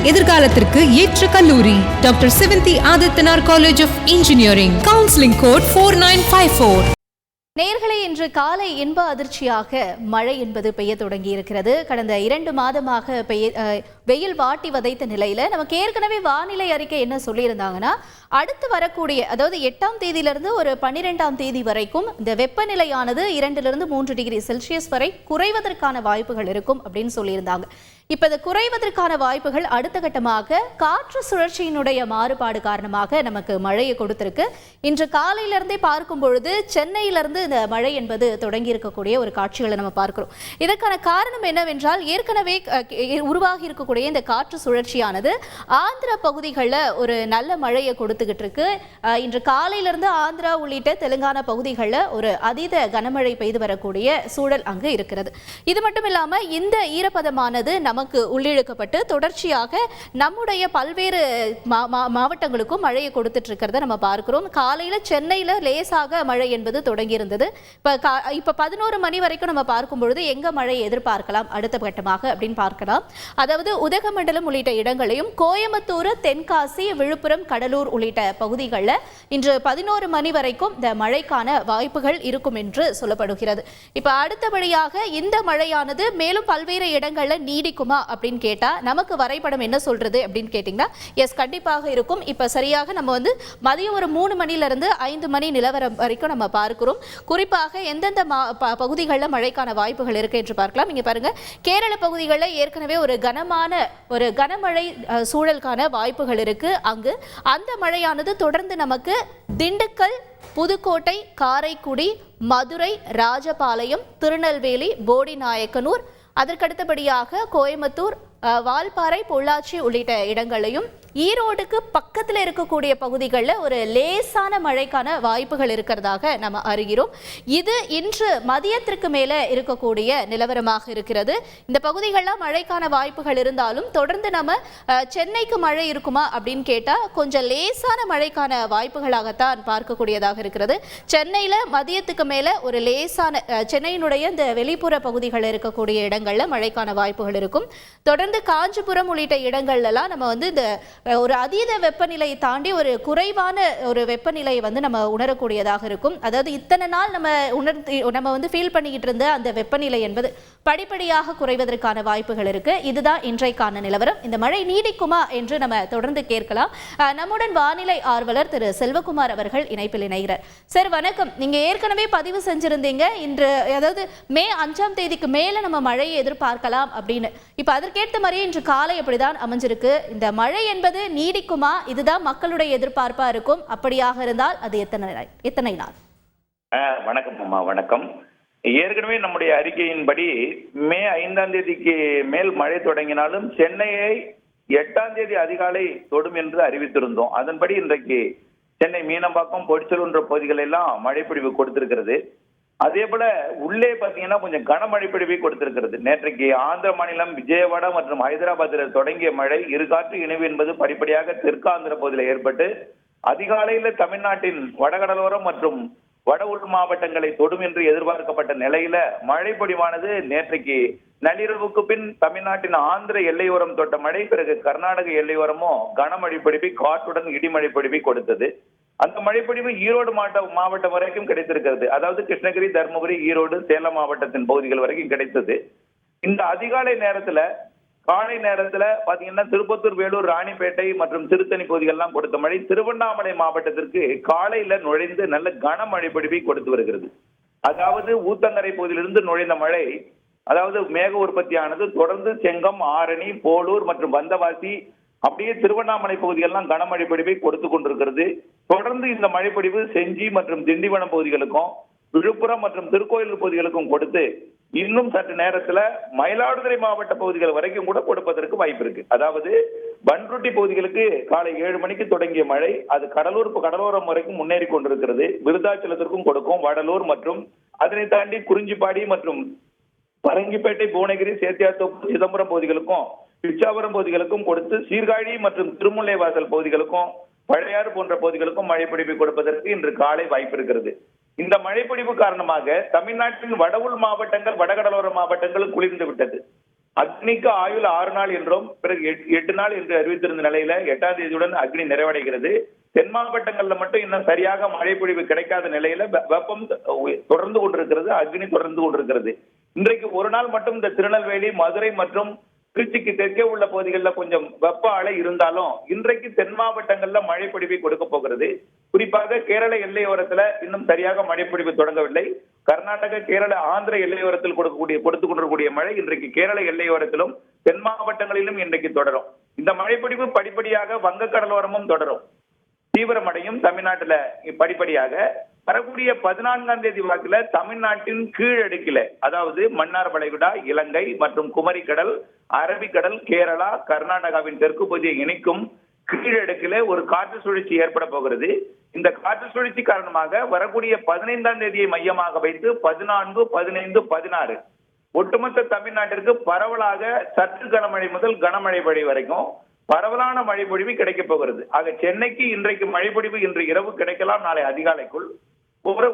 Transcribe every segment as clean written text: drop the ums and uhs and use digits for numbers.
எதிர்காலத்திற்கு ஏற்ற கல்லூரி doctor Sevanthi Adithanar college of engineering. Counselling code 4954. நேயர்களே, இன்று காலை இன்ப அதிர்ச்சியாக மழை என்பது பெய்ய தொடங்கி இருக்கிறது. கடந்த 2 மாதமாக வெயில் வாட்டி வதைத்த நிலையில நமக்கு ஏற்கனவே வானிலை அறிக்கை என்ன சொல்லியிருந்தாங்கன்னா, அடுத்து வரக்கூடிய அதாவது 8ஆம் தேதியிலிருந்து ஒரு 12ஆம் தேதி வரைக்கும் இந்த வெப்பநிலையானது 2லிருந்து 3 டிகிரி செல்சியஸ் வரை குறைவதற்கான வாய்ப்புகள் இருக்கும் அப்படின்னு சொல்லியிருந்தாங்க. இப்ப இது குறைவதற்கான வாய்ப்புகள் அடுத்த கட்டமாக காற்று சுழற்சியினுடைய மாறுபாடு காரணமாக நமக்கு மழையை கொடுத்திருக்கு. இன்று காலையிலிருந்தே பார்க்கும் பொழுது சென்னையிலிருந்து இந்த மழை என்பது தொடங்கி இருக்கக்கூடிய ஒரு காட்சிகளை நம்ம பார்க்கிறோம். இதற்கான காரணம் என்னவென்றால், ஏற்கனவே உருவாகி இருக்கக்கூடிய இந்த காற்று சுழற்சியானது ஆந்திரா பகுதிகளில் ஒரு நல்ல மழையை கொடுத்துக்கிட்டு இருக்கு. இன்று காலையிலிருந்து ஆந்திரா உள்ளிட்ட தெலுங்கானா பகுதிகளில் ஒரு அதீத கனமழை பெய்து வரக்கூடிய சூழல் அங்கு இருக்கிறது. இது மட்டும் இல்லாம இந்த ஈரப்பதமானது நமக்கு உள்ளிழுக்கப்பட்டு தொடர்ச்சியாக நம்முடைய பல்வேறு மாவட்டங்களுக்கும் மழையை கொடுத்துட்டு இருக்கிறத நம்ம பார்க்கிறோம். காலையில சென்னையில லேசாக மழை என்பது தொடங்கி இருந்தது. இப்ப 11 மணி வரைக்கும் நம்ம பார்க்கும் பொழுது எங்க மழை எதிர்பார்க்கலாம் அடுத்த கட்டமாக அப்படின்னு பார்க்கலாம். அதாவது உதகமண்டலம் உள்ளிட்ட இடங்களையும், கோயம்புத்தூர், தென்காசி, விழுப்புரம், கடலூர் உள்ளிட்ட பகுதிகளில் இன்று 11 மணி வரைக்கும் இந்த மழைக்கான வாய்ப்புகள் இருக்கும் என்று சொல்லப்படுகிறது. இப்ப அடுத்தபடியாக இந்த மழையானது மேலும் பல்வேறு இடங்கள்ல நீடிக்குமா அப்படின்னு கேட்டா நமக்கு வரைபடம் என்ன சொல்றது அப்படின்னு கேட்டீங்கன்னா, எஸ், கண்டிப்பாக இருக்கும். இப்ப சரியாக நம்ம மதியம் ஒரு 3 மணில இருந்து 5 மணி நிலவரம் வரைக்கும் நம்ம பார்க்கிறோம். குறிப்பாக எந்தெந்த பகுதிகளில் மழைக்கான வாய்ப்புகள் இருக்கு என்று பார்க்கலாம். இங்க பாருங்க, கேரள பகுதிகளில் ஏற்கனவே ஒரு கனமழை சூழலுக்கான வாய்ப்புகள் இருக்கு. அங்கு அந்த மழையானது தொடர்ந்து நமக்கு திண்டுக்கல், புதுக்கோட்டை, காரைக்குடி, மதுரை, ராஜபாளையம், திருநெல்வேலி, போடிநாயக்கனூர், அதற்கடுத்தபடியாக கோயம்புத்தூர், வால்பாறை, பொள்ளாச்சி உள்ளிட்ட இடங்களையும், ஈரோடுக்கு பக்கத்தில் இருக்கக்கூடிய பகுதிகளில் ஒரு லேசான மழைக்கான வாய்ப்புகள் இருக்கிறதாக நம்ம அறிகிறோம். இது இன்று மதியத்திற்கு மேலே இருக்கக்கூடிய நிலவரமாக இருக்கிறது. இந்த பகுதிகளில் மழைக்கான வாய்ப்புகள் இருந்தாலும் தொடர்ந்து நம்ம சென்னைக்கு மழை இருக்குமா அப்படின்னு கேட்டால் கொஞ்சம் லேசான மழைக்கான வாய்ப்புகளாகத்தான் பார்க்கக்கூடியதாக இருக்கிறது. சென்னையில் மதியத்துக்கு மேலே ஒரு லேசான சென்னையினுடைய இந்த வெளிப்புற பகுதிகளில் இருக்கக்கூடிய இடங்களில் மழைக்கான வாய்ப்புகள் இருக்கும். தொடர்ந்து காஞ்சிபுரம் உள்ளிட்ட இடங்கள்லாம் நம்ம இந்த ஒரு அதீத வெப்பநிலையை தாண்டி ஒரு குறைவான ஒரு வெப்பநிலையை நம்ம உணரக்கூடியதாக இருக்கும். அதாவது இத்தனை நாள் நம்ம ஃபீல் பண்ணிக்கிட்டு இருந்த அந்த வெப்பநிலை என்பது படிப்படியாக குறைவதற்கான வாய்ப்புகள் இருக்கு. இதுதான் இன்றைக்கான நிலவரம். இந்த மழை நீடிக்குமா என்று நம்ம தொடர்ந்து கேட்கலாம். நம்முடன் வானிலை ஆர்வலர் திரு செல்வகுமார் அவர்கள் இணைப்பில் இணைகிறார். சார் வணக்கம். நீங்க ஏற்கனவே பதிவு செஞ்சிருந்தீங்க, இன்று அதாவது மே 5ஆம் தேதிக்கு மேல நம்ம மழையை எதிர்பார்க்கலாம் அப்படின்னு. இப்ப அதற்கேற்ற மாதிரியே இன்று காலை அப்படிதான் அமைஞ்சிருக்கு. இந்த மழை என்பது நீடிக்குமா? இதுதான் மக்களுடைய எதிர்பார்ப்பா இருக்கும். அப்படியாக இருந்தால் அது எத்தனை நாள்? வணக்கம் அம்மா. வணக்கம். ஏற்கனவே நம்முடைய அறிக்கையின்படி மே 5ஆம் தேதிக்கு மேல் மழை தொடங்கினாலும் சென்னையை 8ஆம் தேதி அதிகாலை தொடும் என்று அறிவித்திருந்தோம். அதன்படி இன்றைக்கு சென்னை மீனம்பாக்கம், பொடிச்சலூர் பகுதிகள் எல்லாம் மழைப்பொழிவு கொடுத்திருக்கிறது. அதே போல உள்ளே பாத்தீங்கன்னா கொஞ்சம் கனமழை பொழிவை கொடுத்திருக்கிறது. நேற்றைக்கு ஆந்திர மாநிலம் விஜயவாடா மற்றும் ஹைதராபாத்தில் தொடங்கிய மழை இருகாற்று இணைவு என்பது படிப்படியாக தெற்கு ஆந்திர பகுதியில் ஏற்பட்டு அதிகாலையில தமிழ்நாட்டின் வடகடலோரம் மற்றும் வட உள் மாவட்டங்களை தொடும் என்று எதிர்பார்க்கப்பட்ட நிலையில மழை பொழிவானது நேற்றைக்கு நள்ளிரவுக்கு பின் தமிழ்நாட்டின் ஆந்திர எல்லையோரம் தொட்ட மழை, பிறகு கர்நாடக எல்லையோரமும் கனமழை பொழிவை காற்றுடன் இடிமழை பொழிவை கொடுத்தது. அந்த மழைப்பொழிவு ஈரோடு மாவட்டம் வரைக்கும் கிடைத்திருக்கிறது. அதாவது கிருஷ்ணகிரி, தருமபுரி, ஈரோடு, சேலம் மாவட்டத்தின் பகுதிகள் வரைக்கும் கிடைத்தது. இந்த அதிகாலை நேரத்துல, காலை நேரத்துல பாத்தீங்கன்னா திருப்பத்தூர், வேலூர், ராணிப்பேட்டை மற்றும் திருத்தணி பகுதிகள்லாம் கொடுத்த மழை திருவண்ணாமலை மாவட்டத்திற்கு காலையில நுழைந்து நல்ல கனமழை பொழிவை கொடுத்து வருகிறது. அதாவது ஊத்தங்கரை பகுதியிலிருந்து நுழைந்த மழை, அதாவது மேக உற்பத்தியானது தொடர்ந்து செங்கம், ஆரணி, போலூர் மற்றும் வந்தவாசி, அப்படியே திருவண்ணாமலை பகுதிகள்லாம் கனமழை பொழிவை கொடுத்து கொண்டிருக்கிறது. தொடர்ந்து இந்த மழைப்பொழிவு செஞ்சி மற்றும் திண்டிவனம் பகுதிகளுக்கும், விழுப்புரம் மற்றும் திருக்கோயிலூர் பகுதிகளுக்கும் கொடுத்து இன்னும் சற்று நேரத்துல மயிலாடுதுறை மாவட்ட பகுதிகள் வரைக்கும் கூட கொடுப்பதற்கு வாய்ப்பு இருக்கு. அதாவது பன்ருட்டி பகுதிகளுக்கு காலை 7 மணிக்கு தொடங்கிய மழை அது கடலோரம் வரைக்கும் முன்னேறி கொண்டிருக்கிறது. விருதாச்சலத்திற்கும் கொடுக்கும். வடலூர் மற்றும் அதனை தாண்டி குறிஞ்சிப்பாடி மற்றும் பரங்கிப்பேட்டை, புவனகிரி, சேத்தியாத்தோப்பு, சிதம்பரம் பகுதிகளுக்கும், பிச்சாவரம் பகுதிகளுக்கும் கொடுத்து சீர்காழி மற்றும் திருமுல்லைவாசல் பகுதிகளுக்கும், பழையாறு போன்ற பகுதிகளுக்கும் மழைப்பொழிவு கொடுப்பதற்கு இன்று காலை வாய்ப்பு இருக்கிறது. இந்த மழைப்பொழிவு காரணமாக தமிழ்நாட்டின் வட உள் மாவட்டங்கள், வடகடலோர மாவட்டங்கள் குளிர்ந்து விட்டது. அக்னிக்கு ஆயுள் 6 நாள் என்றும் பிறகு 8 நாள் என்று அறிவித்திருந்த நிலையில 8ஆம் தேதியுடன் அக்னி நிறைவடைகிறது. தென் மாவட்டங்கள்ல மட்டும் இன்னும் சரியாக மழை பொழிவு கிடைக்காத நிலையில வெப்பம் தொடர்ந்து கொண்டிருக்கிறது, அக்னி தொடர்ந்து கொண்டிருக்கிறது. இன்றைக்கு ஒரு நாள் மட்டும் இந்த திருநெல்வேலி, மதுரை மற்றும் திருச்சிக்கு தெற்கே உள்ள பகுதிகளில் கொஞ்சம் வெப்ப அலை இருந்தாலும் இன்றைக்கு தென் மாவட்டங்கள்ல மழை பொழிவை கொடுக்க போகிறது. குறிப்பாக கேரள எல்லையோரத்துல இன்னும் சரியாக மழை பொழிவு தொடங்கவில்லை. கர்நாடக, கேரள, ஆந்திர எல்லையோரத்தில் கொடுத்துக் கொண்டிருக்கூடிய மழை இன்றைக்கு கேரள எல்லையோரத்திலும் தென் மாவட்டங்களிலும் இன்றைக்கு தொடரும். இந்த மழைப்பொழிவு படிப்படியாக வங்க கடலோரமும் தொடரும், தீவிரமடையும். தமிழ்நாட்டுல படிப்படியாக வரக்கூடிய 14ஆம் தேதி வாக்குல தமிழ்நாட்டின் கீழடுக்கில, அதாவது மன்னார் வளைகுடா, இலங்கை மற்றும் குமரிக்கடல், அரபிக்கடல், கேரளா, கர்நாடகாவின் தெற்கு பகுதியை இணைக்கும் கீழடுக்கில ஒரு காற்று சுழற்சி ஏற்பட போகிறது. இந்த காற்று சுழற்சி காரணமாக வரக்கூடிய 15ஆம் தேதியை மையமாக வைத்து 14, 15, 16 ஒட்டுமொத்த தமிழ்நாட்டிற்கு பரவலாக சற்று கனமழை முதல் கனமழை பொழிவு வரைக்கும் பரவலான மழை பொழிவு கிடைக்க போகிறது. ஆக சென்னைக்கு இன்றைக்கு மழை பொழிவு இன்று இரவு கிடைக்கலாம், நாளை அதிகாலைக்குள்.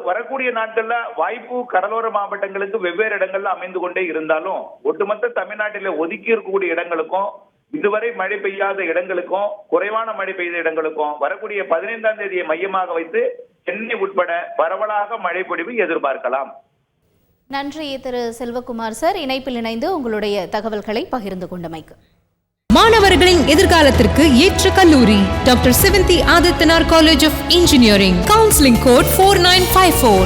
வரக்கூடிய நாட்கள்ல வாய்ப்பு கடலோர மாவட்டங்களுக்கு வெவ்வேறு இடங்கள்ல அமைந்து கொண்டே இருந்தாலும் ஒட்டுமொத்த தமிழ்நாட்டில ஒதுக்கி இருக்கக்கூடிய இடங்களுக்கும் இதுவரை மழை பெய்யாத இடங்களுக்கும் குறைவான மழை பெய்த இடங்களுக்கும் வரக்கூடிய 15ஆம் தேதியை மையமாக வைத்து சென்னை உட்பட பரவலாக மழை பொழிவு எதிர்பார்க்கலாம். நன்றி திரு செல்வகுமார் சார், இணைப்பில் இணைந்து உங்களுடைய தகவல்களை பகிர்ந்து கொண்டமைக்கு. மாணவர்களின் எதிர்காலத்திற்கு ஏற்ற கல்லூரி doctor 70 Adithanar college of engineering. Counselling code 4954.